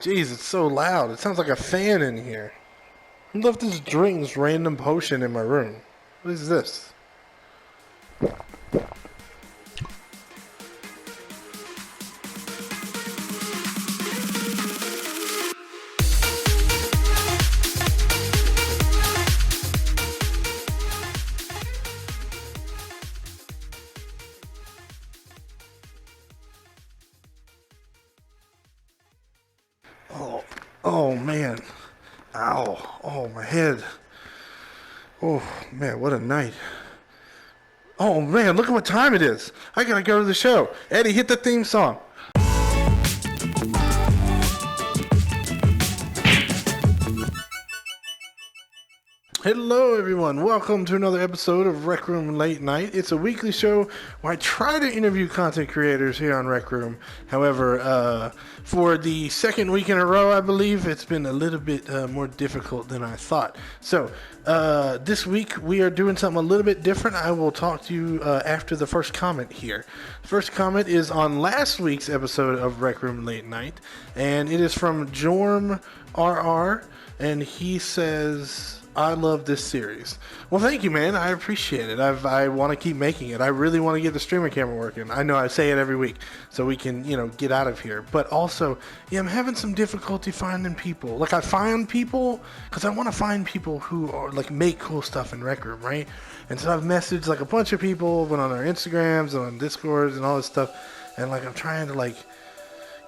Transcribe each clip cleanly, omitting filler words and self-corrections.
Jeez, it's so loud. It sounds like a fan in here. Who left this drinks random potion in my room? What is this? Oh man. Ow. Oh, my head. Oh man, what a night. Oh man, look at what time it is. I gotta go to the show. Eddie, hit the theme song. Hello everyone, welcome to another episode of Rec Room Late Night. It's a weekly show where I try to interview content creators here on Rec Room. However, for the second week in a row, I believe, it's been a little bit more difficult than I thought. So, this week we are doing something a little bit different. I will talk to you after the first comment here. The first comment is on last week's episode of Rec Room Late Night, and it is from Jorm RR, and he says, I love this series. Well, thank you, man. I appreciate it. I want to keep making it. I really want to get the streamer camera working. I know I say it every week, so we can, get out of here. But also, I'm having some difficulty finding people. Like, I find people because I want to find people who are make cool stuff in Rec Room, right? And so I've messaged a bunch of people, went on their Instagrams and on Discords and all this stuff, and I'm trying to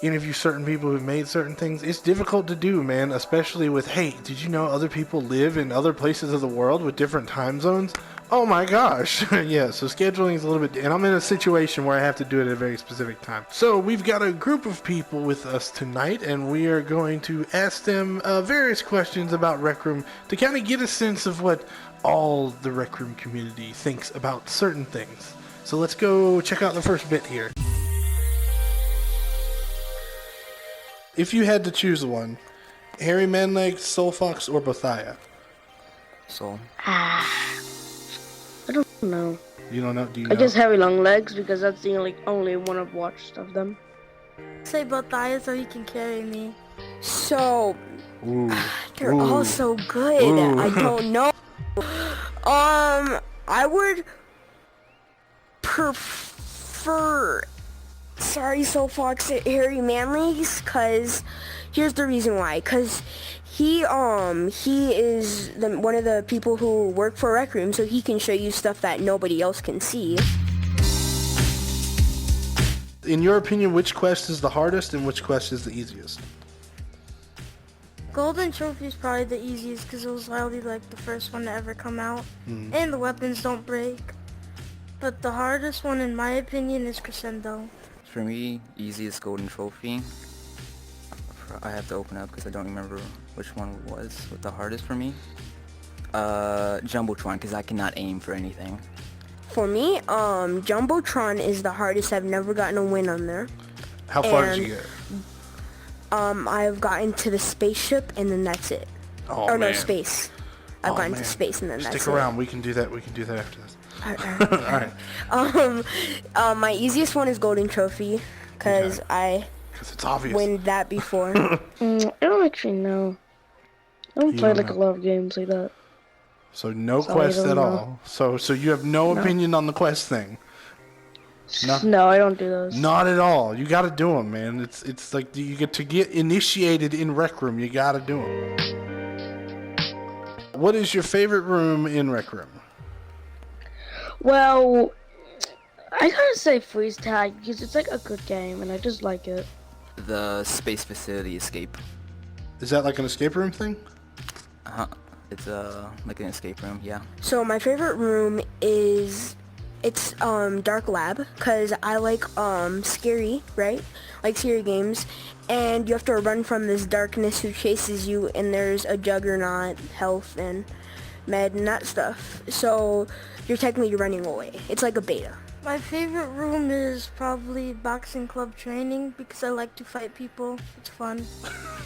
interview certain people who've made certain things. It's difficult to do, man, especially with, hey, did you know other people live in other places of the world with different time zones? Oh my gosh. Yeah, so scheduling is a little bit, and I'm in a situation where I have to do it at a very specific time. So we've got a group of people with us tonight, and we are going to ask them various questions about Rec Room to kind of get a sense of what all the Rec Room community thinks about certain things. So let's go check out the first bit here. If you had to choose one, Hairy Manleg, Soul Fox, or Bothia? Soul. I don't know. You don't know? Do you know? I guess Hairy Long Legs because that's the only one I've watched of them. Say Bothia so he can carry me. So, they're Ooh. all so good. Ooh. I don't know. I would prefer, Soul Fox Harry Manley's, cause here's the reason why. Cause he is one of the people who work for Rec Room, so he can show you stuff that nobody else can see. In your opinion, which quest is the hardest and which quest is the easiest? Golden Trophy is probably the easiest because it was probably the first one to ever come out. And the weapons don't break. But the hardest one in my opinion is Crescendo. For me, easiest golden trophy. I have to open up because I don't remember which one was the hardest for me. Jumbotron, because I cannot aim for anything. For me, Jumbotron is the hardest. I've never gotten a win on there. How far did you get? I've gotten to the spaceship and then that's it. Oh, or man. no, space. I've gotten to space and then that's it. Stick around. We can do that. We can do that after this. Alright. My easiest one is Golden Trophy, because I it's obvious. win that before. I don't actually know. I don't play a lot of games like that. So no So I quest don't at know. all. So you have no opinion on the quest thing. No, I don't do those. Not at all. You got to do them, man. It's like you get initiated in Rec Room. You got to do them. What is your favorite room in Rec Room? Well, I gotta say Freeze Tag because it's a good game and I just like it. The space facility escape. Is that like an escape room thing? It's like an escape room, yeah. So my favorite room is, it's Dark Lab, because I like scary, right? Like scary games. And you have to run from this darkness who chases you, and there's a juggernaut, health, and med, and that stuff. So you're technically running away. It's like a beta. My favorite room is probably boxing club training because I like to fight people. It's fun.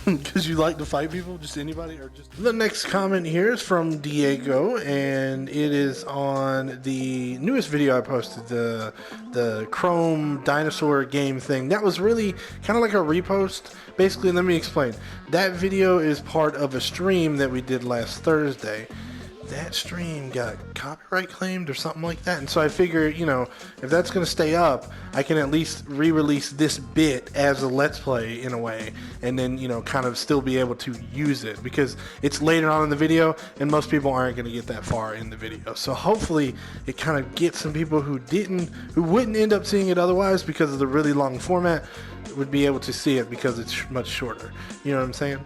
Because you like to fight people? Just anybody? Or just... The next comment here is from Diego, and it is on the newest video I posted, the Chrome dinosaur game thing. That was really kind of like a repost. Basically, let me explain. That video is part of a stream that we did last Thursday. That stream got copyright claimed or something like that, and so I figure, you know, if that's going to stay up, I can at least re-release this bit as a Let's Play in a way, and then, you know, kind of still be able to use it, because it's later on in the video, and most people aren't going to get that far in the video. So hopefully it kind of gets some people who wouldn't end up seeing it otherwise because of the really long format, would be able to see it because it's much shorter. You know what I'm saying?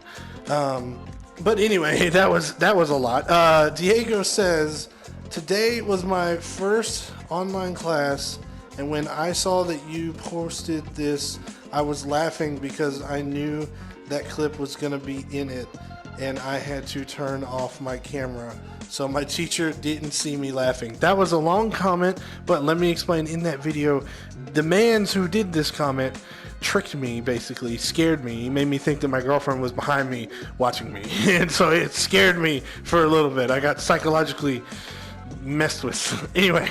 But anyway, that was a lot. Diego says, today was my first online class, and when I saw that you posted this, I was laughing because I knew that clip was going to be in it, and I had to turn off my camera, so my teacher didn't see me laughing. That was a long comment, but let me explain. In that video, the mans who did this comment tricked me, basically scared me. He made me think that my girlfriend was behind me watching me, and so it scared me for a little bit. I got psychologically messed with. Anyway,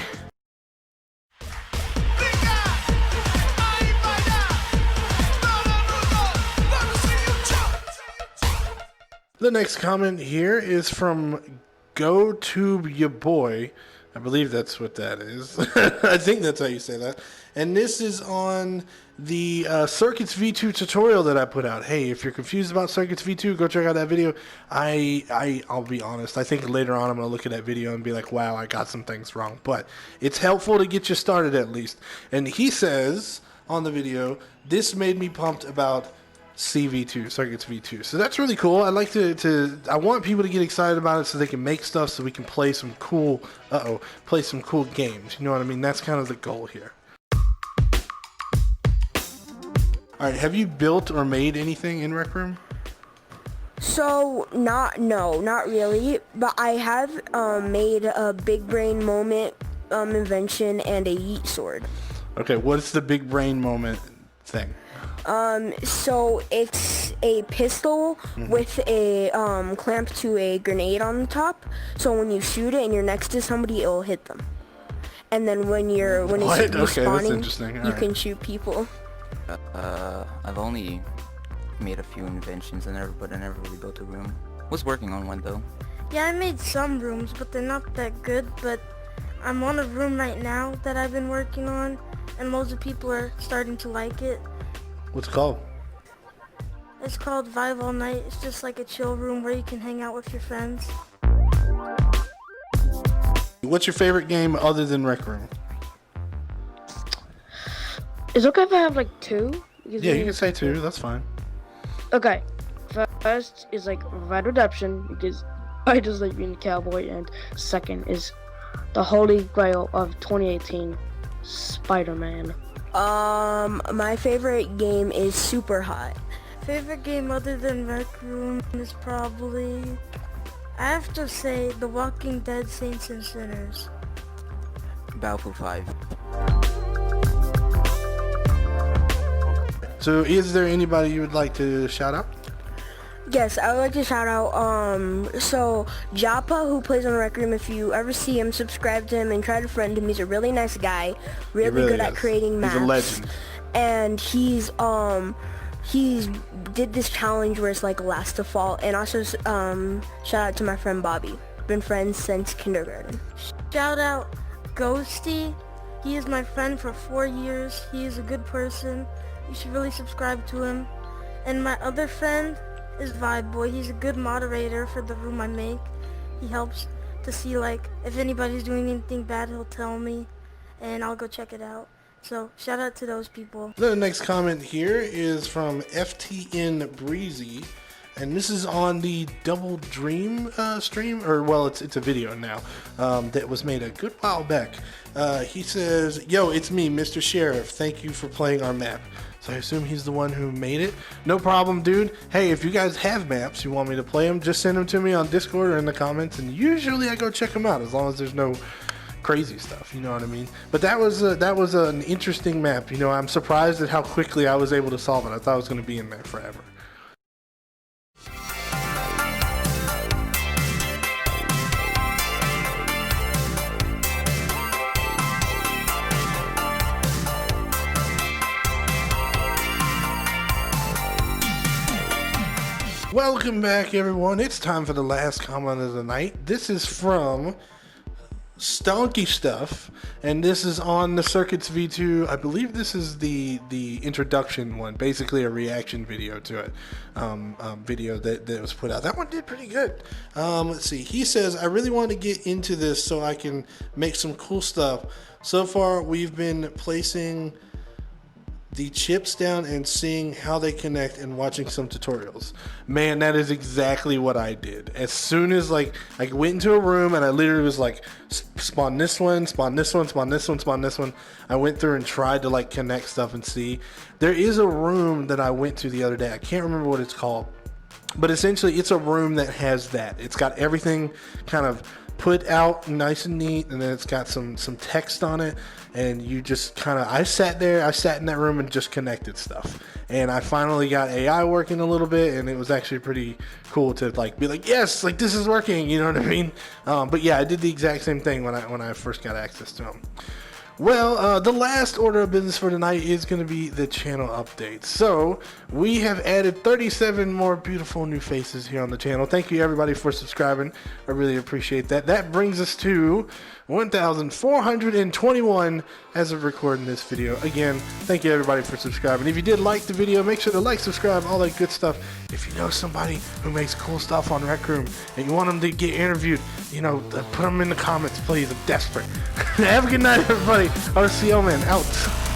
the next comment here is from GoTube Ya Boy. I believe that's what that is. I think that's how you say that. And this is on the Circuits V2 tutorial that I put out. Hey, if you're confused about Circuits V2, go check out that video. I'll be honest. I think later on I'm going to look at that video and be like, wow, I got some things wrong. But it's helpful to get you started at least. And he says on the video, this made me pumped about CV2, Circuits V2. So that's really cool. I like I want people to get excited about it so they can make stuff so we can play some cool, play some cool games. You know what I mean? That's kind of the goal here. Alright, have you built or made anything in Rec Room? So, not really, but I have made a big brain moment invention and a yeet sword. Okay, what's the big brain moment thing? So it's a pistol with a clamp to a grenade on the top. So when you shoot it and you're next to somebody, it'll hit them. And then when it's respawning, you can shoot people. I've only made a few inventions, but I never really built a room. Was working on one though. Yeah, I made some rooms, but they're not that good. But I'm on a room right now that I've been working on, and loads of people are starting to like it. What's it called? It's called Vibe All Night. It's just like a chill room where you can hang out with your friends. What's your favorite game other than Rec Room? Is it okay if I have like two? Yeah, you can say two. That's fine. Okay. First is like Red Redemption because I just like being a cowboy, and second is the Holy Grail of 2018, Spider-Man. My favorite game is Super Hot. Favorite game other than Rec Room is probably, I have to say, The Walking Dead Saints and Sinners. Battlefield 5. So is there anybody you would like to shout out? Yes, I would like to shout out, so Japa, who plays on Rec Room, if you ever see him, subscribe to him and try to friend him. He's a really nice guy, really good at creating maps. He's a legend. And he's did this challenge where it's like last to fall. And also, shout out to my friend Bobby. Been friends since kindergarten. Shout out Ghosty. He is my friend for 4 years. He is a good person. You should really subscribe to him. And my other friend is Vibe Boy. He's a good moderator for the room I make. He helps to see like if anybody's doing anything bad, he'll tell me and I'll go check it out. So shout out to those people. The next comment here is from FTN Breezy, and this is on the Double Dream stream, or well, it's a video now that was made a good while back. He says, "Yo, it's me, Mr. Sheriff. Thank you for playing our map." So I assume he's the one who made it. No problem, dude. Hey, if you guys have maps, you want me to play them, just send them to me on Discord or in the comments, and usually I go check them out as long as there's no, crazy stuff, you know what I mean? But that was an interesting map. You know, I'm surprised at how quickly I was able to solve it. I thought it was going to be in there forever. Welcome back, everyone. It's time for the last comment of the night. This is from Stonky Stuff, and this is on the Circuits V2. I believe this is the introduction one, basically a reaction video to it. Video that was put out. That one did pretty good. Let's see. He says, I really want to get into this so I can make some cool stuff. So far, we've been placing the chips down and seeing how they connect and watching some tutorials. Man, that is exactly what I did. As soon as I went into a room and I literally was like, spawn this one, spawn this one, spawn this one, spawn this one. I went through and tried to connect stuff and see. There is a room that I went to the other day. I can't remember what it's called, but essentially it's a room that has that. It's got everything kind of put out nice and neat, and then it's got some text on it, and you just kind of, I sat in that room and just connected stuff, and I finally got AI working a little bit, and it was actually pretty cool to be like, yes, this is working, you know what I mean? But yeah, I did the exact same thing when I first got access to them. Well, the last order of business for tonight is going to be the channel update. So, we have added 37 more beautiful new faces here on the channel. Thank you, everybody, for subscribing. I really appreciate that. That brings us to 1,421 as of recording this video. Again, thank you, everybody, for subscribing. If you did like the video, make sure to like, subscribe, all that good stuff. If you know somebody who makes cool stuff on Rec Room and you want them to get interviewed, put them in the comments, please. I'm desperate. Have a good night, everybody. theRCLman out.